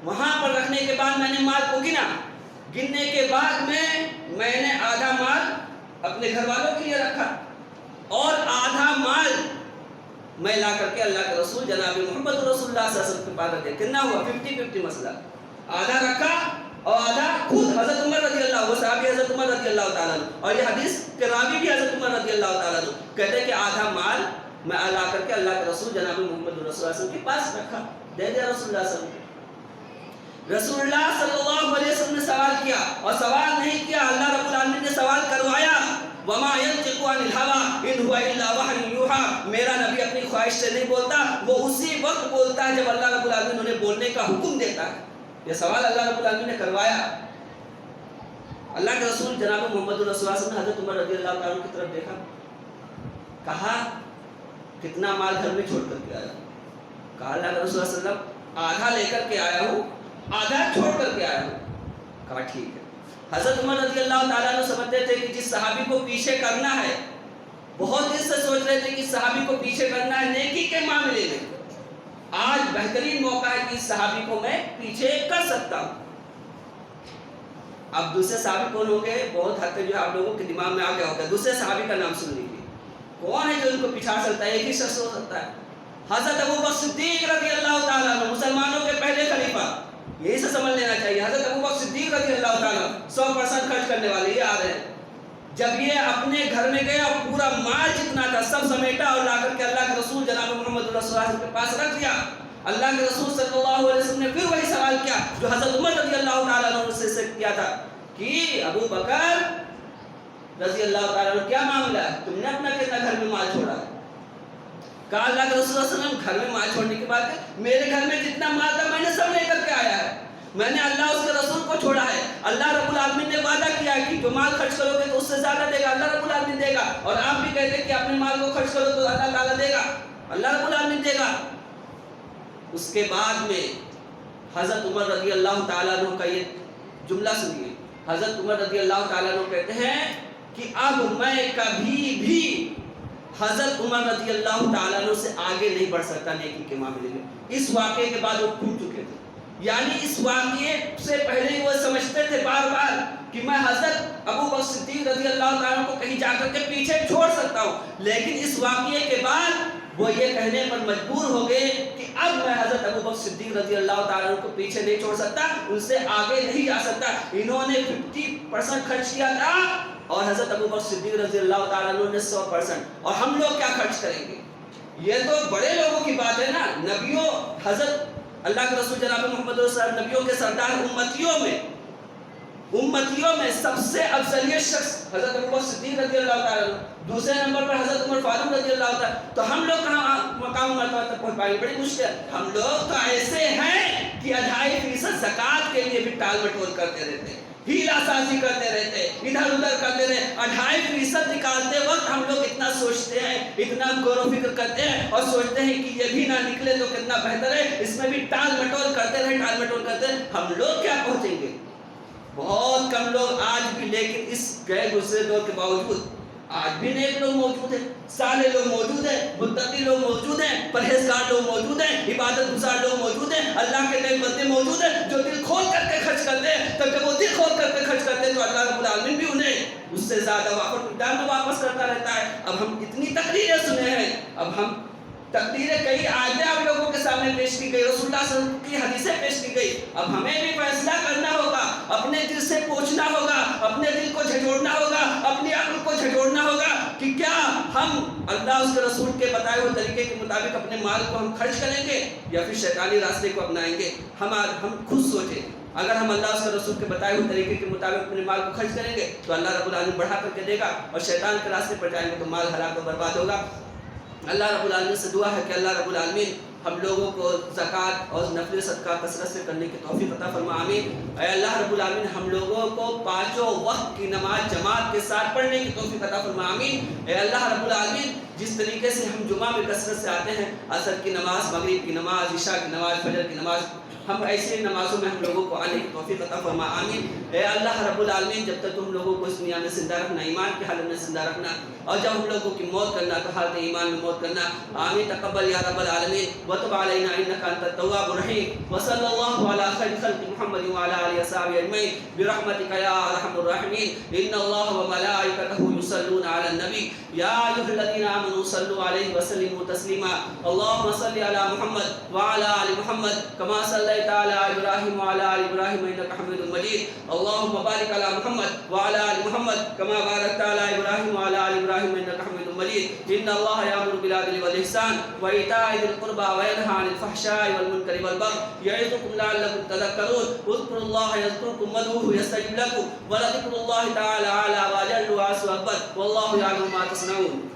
وہاں پر رکھنے کے بعد میں نے مال کو گننے کے بعد میں نے آدھا مال اپنے گھر والوں کے لیے رکھا اور آدھا مال میں لا کر کے اللہ کے رسول جناب محمد رسول اللہ صلی اللہ علیہ وسلم کے پاس رکھ دیا۔ کتنا ہوا؟ 50-50 مسئلہ، آدھا رکھا اور آدھا خود حضرت عمر رضی اللہ، وہ صحابی حضرت عمر رضی اللہ تعالیٰ عنہ، اور یہ حدیث کے راوی بھی حضرت عمر رضی اللہ تعالیٰ عنہ کہتے ہیں کہ آدھا مال میں لا کر کے اللہ کے رسول جناب محمد رسول اللہ صلی اللہ علیہ وسلم کے پاس رکھا، دے دیا رسول اللہ صلی اللہ علیہ وسلم۔ رسول اللہ صلی اللہ علیہ وسلم نے سوال کیا، اور سوال نہیں کیا، اللہ رب العالمین نے سوال کروایا، وَمَا يَنْطِقُ عَنِ الْهَوَىٰ إِنْ هُوَ إِلَّا وَحْيٌ يُوحَىٰ، میرا نبی اپنی خواہش سے نہیں بولتا، وہ اسی وقت بولتا ہے جب اللہ رب العالمین انہیں بولنے کا حکم دیتا ہے۔ یہ سوال اللہ رب العالمین نے کروایا۔ اللہ کے رسول جناب محمد رسول اللہ صلی اللہ علیہ وسلم نے حضرت عمر رضی اللہ تعالیٰ کی طرف دیکھا، کہا کتنا مال گھر میں چھوڑ کر کے آیا؟ کہا اللہ کے رسول صلی اللہ علیہ وسلم آدھا لے کر کے آیا ہوں، آدھا چھوڑ کر کے آیا ہوں۔ کہا ٹھیک ہے۔ حضرت عمر رضی اللہ تعالیٰ عنہ سمجھتے تھے کہ جس صحابی کو پیچھے کرنا ہے، بہت دل سے سوچ رہے تھے کہ صحابی کو پیچھے کرنا ہے نیکی کے معاملے میں، آج بہترین موقع ہے کہ اس صحابی کو میں پیچھے کر سکتا ہوں۔ اب دوسرے صحابی کون ہوں گے؟ بہت حد تک جو آپ لوگوں کے دماغ میں آ گیا ہوگا، دوسرے صحابی کا نام سن لیجیے، کون ہے جو ان کو پچھاڑ سکتا ہے؟ ایک ہی شخص ہو سکتا ہے، حضرت ابوبکر صدیق رضی اللہ تعالیٰ عنہ، مسلمانوں کے پہلے خلیفہ، یہی سے سمجھ لینا چاہیے۔ حضرت ابوبکر صدیق رضی اللہ تعالیٰ 100% خرچ کرنے والے، یہ آ رہے ہیں۔ جب یہ اپنے گھر میں گیا، پورا مال جتنا تھا سب سمیٹا اور لا کر کے اللہ کے رسول جناب محمد رسول اللہ کے پاس رکھ دیا۔ اللہ کے رسول صلی اللہ علیہ وسلم نے پھر وہی سوال کیا جو حضرت عمر رضی اللہ تعالیٰ عنہ سے کیا تھا کہ ابو بکر رضی اللہ تعالیٰ عنہ کیا معاملہ ہے، تم نے اپنا کتنا گھر میں مال چھوڑا ہے؟ کہا اللہ کے رسول صلی اللہ علیہ وسلم گھر میں مال چھوڑنے کی بات ہے، میرے گھر میں جتنا مال تھا میں نے سب لے کر کے آیا ہے، میں نے اللہ اس کے رسول کو چھوڑا ہے۔ اللہ رب العالمین نے وعدہ کیا ہے کہ جو مال خرچ کرو گے تو اس سے زیادہ دے گا، اللہ رب العالمین دے گا، اور آپ بھی کہتے ہیں کہ اپنے مال کو خرچ کرو تو اللہ تعالیٰ دے گا، اللہ رب العالمین دے گا۔ اس کے بعد میں حضرت عمر رضی اللہ تعالیٰ عنہ کا یہ جملہ سنیے۔ حضرت عمر رضی اللہ تعالیٰ عنہ کہتے ہیں کہ اب میں کبھی بھی حضرت عمر رضی اللہ تعالیٰ عنہ سے آگے نہیں بڑھ سکتا نیکی کے معاملے میں۔ اس واقعے کے بعد وہ ٹوٹ چکے تھے، یعنی اس واقعے سے پہلے وہ سمجھتے تھے بار بار کہ میں حضرت ابوبکر صدیق رضی اللہ تعالیٰ عنہ کو کہیں جا کر کے پیچھے چھوڑ سکتا ہوں، لیکن اس واقعے کے بعد وہ یہ کہنے پر مجبور ہو گئے کہ اب میں حضرت ابوبکر صدیق رضی اللہ تعالیٰ عنہ کو پیچھے نہیں چھوڑ سکتا، ان سے آگے نہیں جا سکتا۔ انہوں نے 50% خرچ کیا تھا اور حضرت ابوبکر صدیق رضی اللہ تعالیٰ عنہ نے 100%، اور ہم لوگ کیا خرچ کریں گے؟ یہ تو بڑے لوگوں کی بات ہے نا، نبیوں، حضرت اللہ کے رسول جناب محمد رسول اللہ نبیوں کے سردار، امتیوں میں سب سے افضلیت شخص حضرت ابوبکر صدیق رضی اللہ تعالیٰ عنہ، دوسرے نمبر پر حضرت عمر فاروق رضی اللہ تعالیٰ، تو ہم لوگ کہاں مقام مرتبہ تک پہنچ پائیں گے؟ بڑی مشکل ہے۔ ہم لوگ تو ایسے ہیں کہ 2.5% زکوٰۃ کے لیے بھی ٹال مٹول کرتے رہتے ہیں، ہیلا سازی کرتے رہتے، ادھر ادھر کرتے رہتے، 2.5% نکالتے وقت ہم لوگ اتنا سوچتے ہیں، اتنا غور و فکر کرتے ہیں اور سوچتے ہیں کہ یہ بھی نہ نکلے تو کتنا بہتر ہے، اس میں بھی ٹال مٹول کرتے رہے، ہم لوگ کیا پہنچیں گے؟ بہت کم لوگ آج بھی، لیکن اس گئے گزرے دور کے باوجود آج بھی نیک لوگ موجود ہیں، صالح لوگ موجود ہیں، متقی لوگ موجود ہیں، پرہیزگار لوگ موجود ہیں، عبادت گزار لوگ موجود ہیں، اللہ کے نیک بندے موجود ہیں جو دل کھول کر کے خرچ کرتے ہیں۔ تب جب وہ دل کھول کر کے خرچ کرتے ہیں تو اللہ رب العالمین بھی انہیں اس سے زیادہ واپس کرتا رہتا ہے۔ اب ہم اتنی تقریریں سنے ہیں، اب ہم تقریریں کئی آیتیں آپ لوگوں کے سامنے پیش کی گئی، رسول اللہ صلی اللہ علیہ وسلم کی حدیثیں پیش کی گئی، اب ہمیں بھی فیصلہ کرنا ہوگا، اپنے دل سے پوچھنا ہوگا، اپنے دل کو جھنجھوڑنا ہوگا، اپنی عقل کو جھنجھوڑنا ہوگا کہ کیا ہم اللہ اس کے رسول کے بتائے ہوئے طریقے کے مطابق اپنے مال کو ہم خرچ کریں گے یا پھر شیطانی راستے کو اپنائیں گے؟ ہم خود سوچیں، اگر ہم اللہ اس کے رسول کے بتائے ہوئے طریقے کے مطابق اپنے مال کو خرچ کریں گے تو اللہ رب العالمین بڑھا کر کے دے گا، اور شیطان کے راستے پر جائیں گے تو مال ہلاک و برباد ہوگا۔ اللہ رب العالمین سے دعا ہے کہ اللہ رب العالمین ہم لوگوں کو زکوٰۃ اور نفل صدقہ کثرت سے کرنے کی توفیق عطا فرما، آمین۔ اے اللہ رب العالمین ہم لوگوں کو 5 وقت کی نماز جماعت کے ساتھ پڑھنے کی توفیق عطا فرما، آمین۔ اے اللہ رب العالمین جس طریقے سے ہم جمعہ میں کثرت سے آتے ہیں، عصر کی نماز، مغرب کی نماز، عشاء کی نماز، فجر کی نماز ہم ایسے نمازوں میں ہم لوگوں کو آنے کی توفیق عطا فرما، آمین۔ اے اللہ رب العالمین، جب تک تم لوگوں کو اس دنیا میں زندہ رکھنا، ایمان کی حالت میں زندہ رکھنا، اور جب ہم لوگوں کی موت کرنا تو حالت ایمان میں موت کرنا، آمین۔ تقبل یا رب العالمین وتب علینا انک انت التواب الرحیم، وصلی اللہ علی خیر خلق محمد وعلی آلہ وصحبہ اجمعین برحمتک یا ارحم الراحمین۔ ان اللہ وملائکتہ یصلون علی النبی یا ایھا الذین آمنوا صلوا علیہ وسلموا تسلیما۔ اللهم صل علی محمد وعلى آل محمد كما صليت على ابراہیم وعلى آل ابراہیم انك حمید مجید۔ اللهم بارک علی محمد وعلى آل محمد كما باركت على ابراہیم وعلى آل ابراہیم انك حمید مجید۔ ان اللہ یأمر بالعدل والإحسان وإیتاء ذی القربى وینہی عن الفحشاء والمنکر والبغی یعظکم لعلکم تذکرون۔ اذکروا اللہ یذکرکم وادعوہ یستجب لکم ولذکر اللہ تعالی اعلی واجل واکبر واللہ یعلم ما تصنعون۔